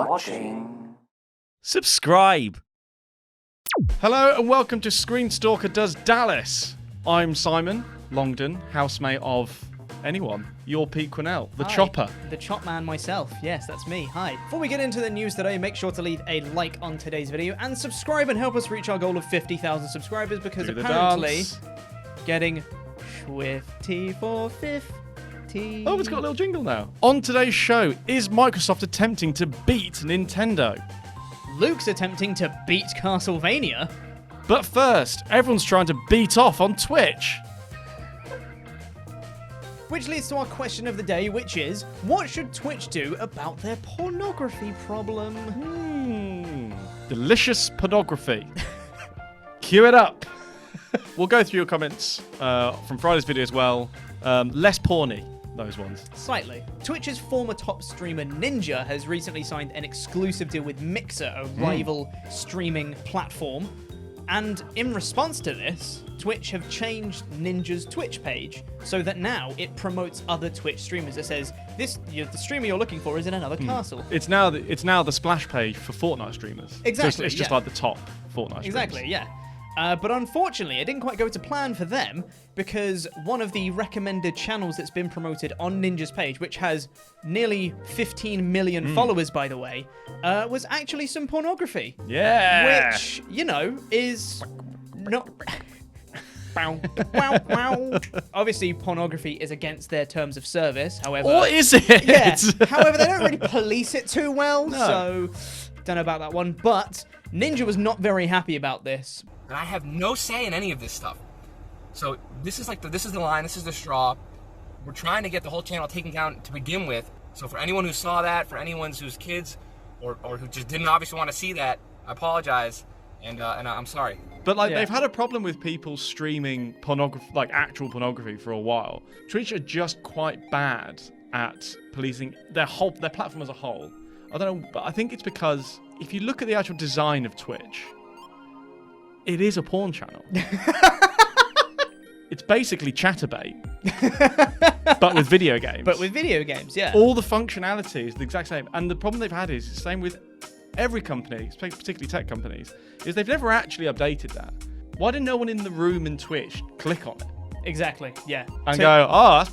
watching. Subscribe. Hello and welcome to ScreenStalker Does Dallas. I'm Simon Longdon, housemate of anyone. You're Pete Quinnell, the Hi, chopper. The chop man myself. Yes, that's me. Hi. Before we get into the news today, make sure to leave a like on today's video and subscribe and help us reach our goal of 50,000 subscribers because Do the apparently dance. getting Swifty for 50. Oh, it's got a little jingle now. On today's show, is Microsoft attempting to beat Nintendo? Luke's attempting to beat Castlevania. But first, everyone's trying to beat off on Twitch. Which leads to our question of the day, which is, what should Twitch do about their pornography problem? Delicious pornography. Cue it up. We'll go through your comments from Friday's video as well. Less porny, those ones. Slightly. Twitch's former top streamer Ninja has recently signed an exclusive deal with Mixer, a rival streaming platform. And in response to this, Twitch have changed Ninja's Twitch page so that now it promotes other Twitch streamers. It says, the streamer you're looking for is in another castle. It's now the splash page for Fortnite streamers. Exactly, It's just yeah. like the top Fortnite streamers. Exactly, yeah. But unfortunately, it didn't quite go to plan for them because one of the recommended channels that's been promoted on Ninja's page, which has nearly 15 million followers, by the way, was actually some pornography. Yeah. Which, is not... Bow, wow, wow. Obviously, pornography is against their terms of service, however... Or is it? Yeah. However, they don't really police it too well, No. so don't know about that one. But Ninja was not very happy about this. And I have no say in any of this stuff. So this is this is the line, this is the straw. We're trying to get the whole channel taken down to begin with. So for anyone who saw that, for anyone whose kids or who just didn't obviously want to see that, I apologize and I'm sorry. But Yeah. they've had a problem with people streaming pornography, like actual pornography, for a while. Twitch are just quite bad at policing their platform as a whole. I don't know, but I think it's because if you look at the actual design of Twitch, it is a porn channel. It's basically Chatterbait, but with video games. But with video games, yeah. All the functionality is the exact same. And the problem they've had is the same with every company, particularly tech companies, is they've never actually updated that. Why did no one in the room in Twitch click on it Exactly, yeah. and go, oh,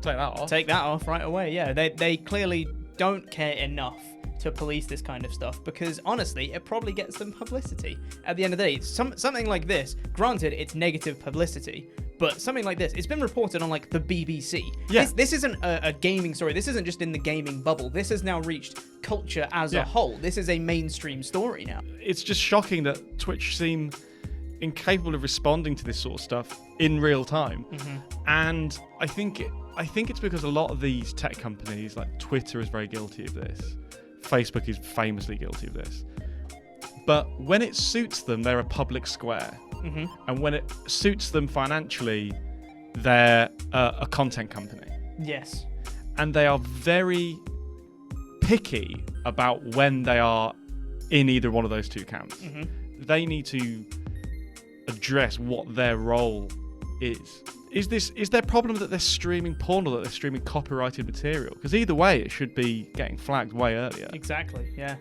take that off? Take that off right away, yeah. They clearly don't care enough to police this kind of stuff because honestly, it probably gets them publicity. At the end of the day, something like this, granted, it's negative publicity, but something like this, it's been reported on like the BBC. Yeah. This isn't a gaming story. This isn't just in the gaming bubble. This has now reached culture as a whole. This is a mainstream story now. It's just shocking that Twitch seem incapable of responding to this sort of stuff in real time. And I think it's because a lot of these tech companies, like Twitter is very guilty of this. Facebook is famously guilty of this. But when it suits them, they're a public square. And when it suits them financially, they're a content company. Yes. And they are very picky about when they are in either one of those two camps. They need to address what their role is. Is their problem that they're streaming porn or that they're streaming copyrighted material? Because either way, it should be getting flagged way earlier. Exactly, yeah.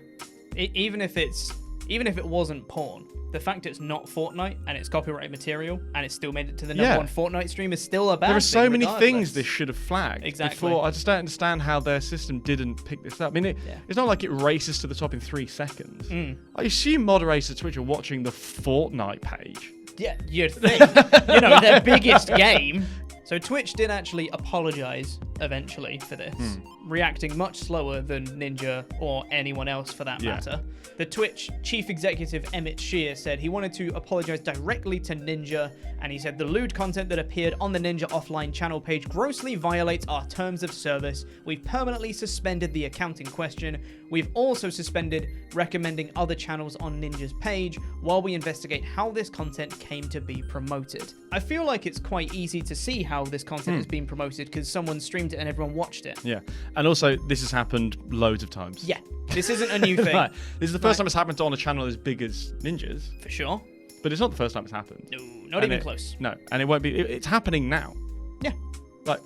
Even if it wasn't porn, the fact it's not Fortnite and it's copyrighted material and it's still made it to the number one Fortnite stream is still a bad thing. There are so many regardless. things this should have flagged. Exactly. Before. I just don't understand how their system didn't pick this up. I mean, it's not like it races to the top in 3 seconds. I assume moderators at Twitch are watching the Fortnite page. Yeah, you'd think. Their biggest game. So Twitch did actually apologize eventually for this, reacting much slower than Ninja or anyone else for that matter. The Twitch chief executive Emmett Shear said he wanted to apologize directly to Ninja, and he said the lewd content that appeared on the Ninja offline channel page grossly violates our terms of service. We've permanently suspended the account in question. We've also suspended recommending other channels on Ninja's page while we investigate how this content came to be promoted. I feel like it's quite easy to see how this content has been promoted because someone streamed it and everyone watched it. Yeah. And also, this has happened loads of times. Yeah. This isn't a new thing. Right. This is the first time it's happened on a channel as big as Ninja's. For sure. But it's not the first time it's happened. No, not even close. No, and it won't be. It's happening now. Yeah. Like,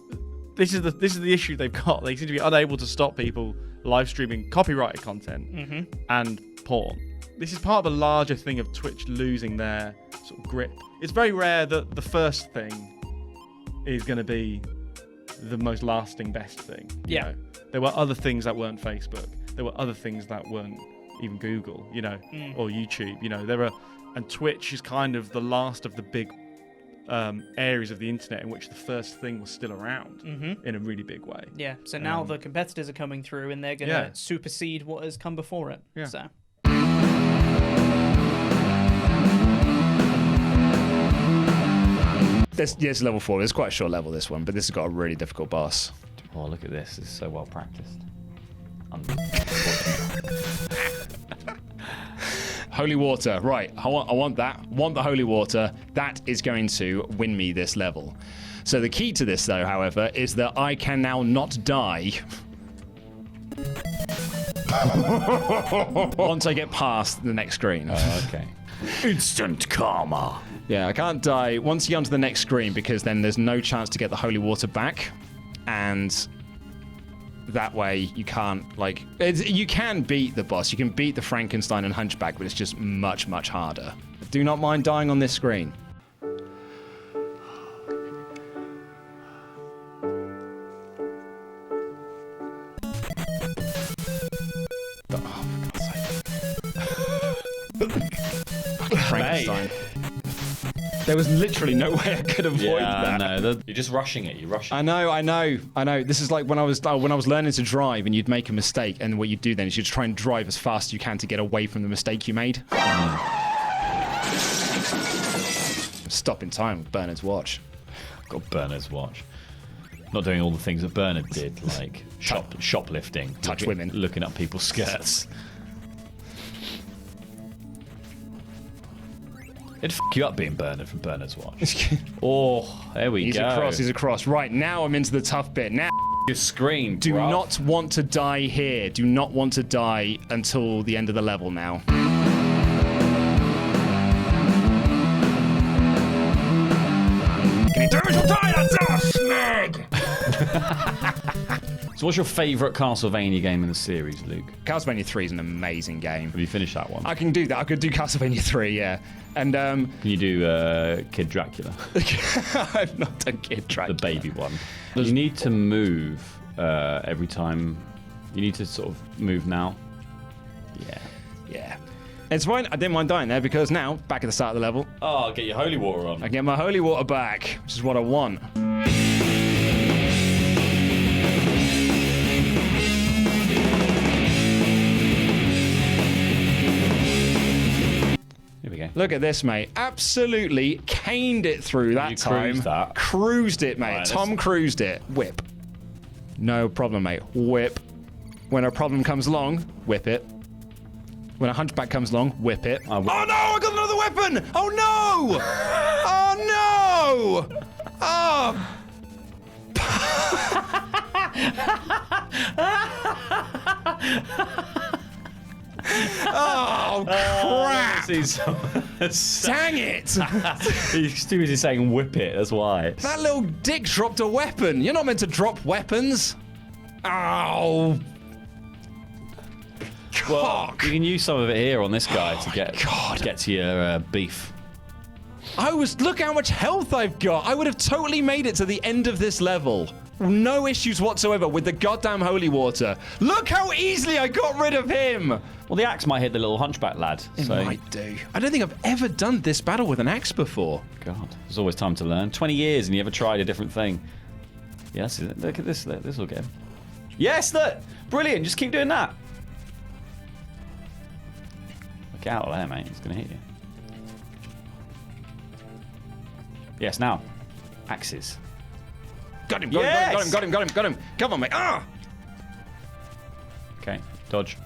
this is the issue they've got. They seem to be unable to stop people live streaming copyrighted content and porn. This is part of a larger thing of Twitch losing their sort of grip. It's very rare that the first thing is going to be the most lasting, best thing. You know? There were other things that weren't Facebook. There were other things that weren't even Google, or YouTube. And Twitch is kind of the last of the big areas of the internet in which the first thing was still around in a really big way. Yeah. So now the competitors are coming through, and they're going to supersede what has come before it. Yeah. So. This level 4. It's quite a short level, this one, but this has got a really difficult boss. Oh, look at this. This is so well practiced. Holy water. Right. I want that. Want the holy water. That is going to win me this level. So the key to this, though, however, is that I can now not die once I get past the next screen. Oh, okay. Instant karma. Yeah, I can't die once you get onto the next screen, because then there's no chance to get the holy water back, and that way you can't, you can beat the boss, you can beat the Frankenstein and Hunchback, but it's just much, much harder. Do not mind dying on this screen. Frankenstein. There was literally no way I could avoid that. No, you're just rushing it. You're rushing. I know. This is like when I was learning to drive, and you'd make a mistake, and what you'd do then is you'd try and drive as fast as you can to get away from the mistake you made. Stop in time with Bernard's watch. Got Bernard's watch. Not doing all the things that Bernard did, like shoplifting, women, looking up people's skirts. It'd f you up being Bernard from Bernard's watch. Oh, there we go. He's across. Right, now I'm into the tough bit. Now, your screen. Do not want to die here. Do not want to die until the end of the level now. Any damage will die, that's a snag! So what's your favourite Castlevania game in the series, Luke? Castlevania 3 is an amazing game. Have you finished that one? I can do that. I could do Castlevania 3, yeah. And can you do Kid Dracula? I've not done Kid Dracula. The baby one. You need to move every time. You need to sort of move now. Yeah. It's fine. I didn't mind dying there, because now, back at the start of the level. Oh, get your holy water on. I get my holy water back, which is what I want. Here we go. Look at this, mate. Absolutely caned it through that time. Cruised it, mate. Right, Tom cruised it. Whip. No problem, mate. Whip. When a problem comes along, whip it. When a hunchback comes along, whip it. Oh no! I got another weapon! Oh no! Oh no! Oh! Oh crap! Dang it! He's too busy saying whip it, that's why. That little dick dropped a weapon. You're not meant to drop weapons. Oh. Well, you can use some of it here on this guy to get to your beef. Look how much health I've got. I would have totally made it to the end of this level. No issues whatsoever with the goddamn holy water. Look how easily I got rid of him. Well, the axe might hit the little hunchback lad. It might do. I don't think I've ever done this battle with an axe before. God, there's always time to learn. 20 years and you ever tried a different thing. Yes, look at this. This will get him. Yes, look. Brilliant. Just keep doing that. Get out of there, mate. It's going to hit you. Yes, now. Axes. Got him, got him. Come on, mate. Ah! Okay, dodge.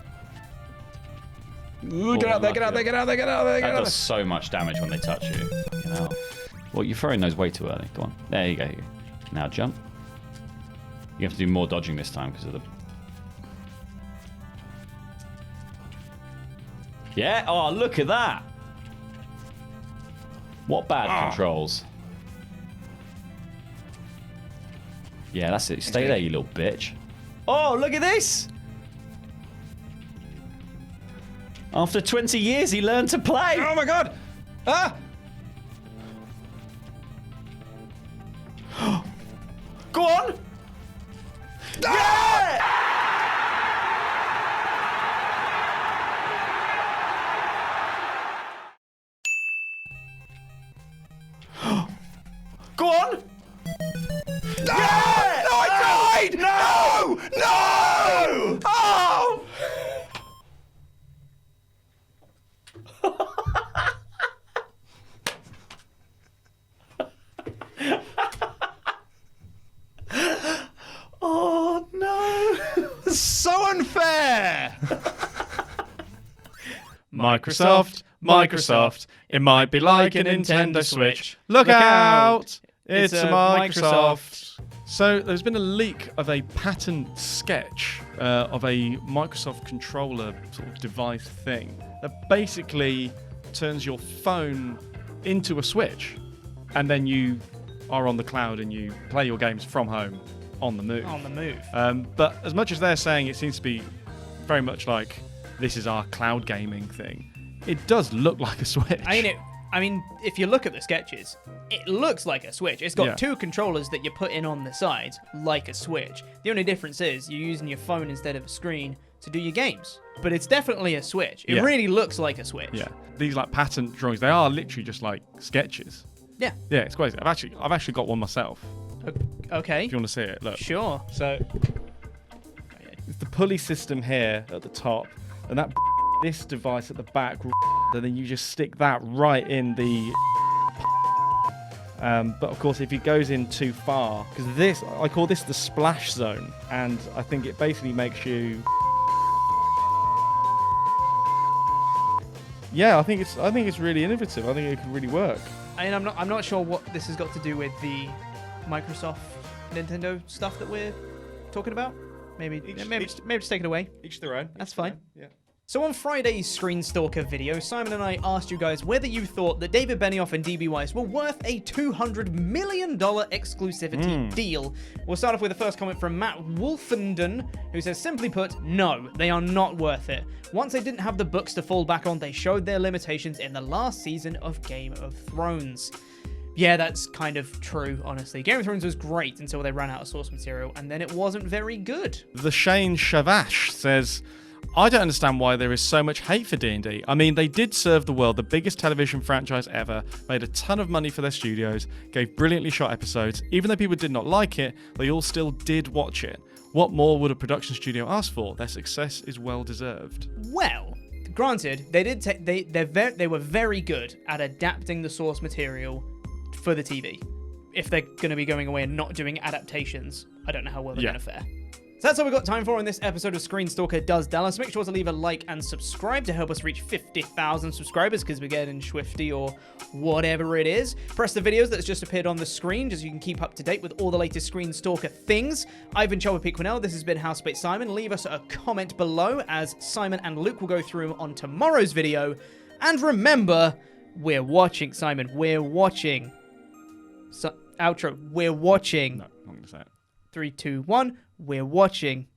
Ooh, get out there. That does so much damage when they touch you. Fucking hell. Well, you're throwing those way too early. Go on. There you go. Now jump. You have to do more dodging this time because of the... Yeah? Oh, look at that. What bad controls. Yeah, that's it. Stay there, you little bitch. Oh, look at this. After 20 years, he learned to play. Oh my god! Ah! Go on. Yeah! Go on. Yeah! No, I died! No! No! Oh! Oh no! So unfair! Microsoft. It might be like a Nintendo Switch. Look out! It's a Microsoft. So there's been a leak of a patent sketch of a Microsoft controller sort of device thing that basically turns your phone into a Switch, and then you are on the cloud and you play your games from home on the move. On the move. But as much as they're saying it seems to be very much like this is our cloud gaming thing, it does look like a Switch. I mean, if you look at the sketches, it looks like a Switch. It's got Yeah. two controllers that you put in on the sides, like a Switch. The only difference is you're using your phone instead of a screen to do your games. But it's definitely a Switch. It Yeah. really looks like a Switch. Yeah, these like patent drawings, they are literally just like sketches. Yeah. Yeah, it's crazy. I've actually got one myself. Okay. If you want to see it, look. Sure. So it's the pulley system here at the top, and that this device at the back, and then you just stick that right in the. But of course, if it goes in too far, because this, I call this the splash zone, and I think it basically makes you. Yeah, I think it's really innovative. I think it could really work. I mean, I'm not sure what this has got to do with the Microsoft Nintendo stuff that we're talking about. Maybe just take it away. Each their own. That's fine. Yeah. So on Friday's ScreenStalker video, Simon and I asked you guys whether you thought that David Benioff and DB Weiss were worth a $200 million exclusivity deal. We'll start off with the first comment from Matt Wolfenden, who says, simply put, no, they are not worth it. Once they didn't have the books to fall back on, they showed their limitations in the last season of Game of Thrones. Yeah, that's kind of true, honestly. Game of Thrones was great until they ran out of source material, and then it wasn't very good. The Shane Shavash says, I don't understand why there is so much hate for D&D. I mean, they did serve the world the biggest television franchise ever, made a ton of money for their studios, gave brilliantly shot episodes. Even though people did not like it, they all still did watch it. What more would a production studio ask for? Their success is well deserved. Well, granted, they were very good at adapting the source material for the TV. If they're going to be going away and not doing adaptations, I don't know how well they're going to fare. So that's all we've got time for in this episode of ScreenStalker Does Dallas. Make sure to leave a like and subscribe to help us reach 50,000 subscribers because we're getting swifty or whatever it is. Press the videos that's just appeared on the screen just so you can keep up to date with all the latest ScreenStalker things. I've been Chopper Pete Quinnell. This has been Housebait Simon. Leave us a comment below as Simon and Luke will go through them on tomorrow's video. And remember, we're watching, Simon. We're watching. Outro. We're watching. No, I'm not going to say it. 3, 2, 1. We're watching.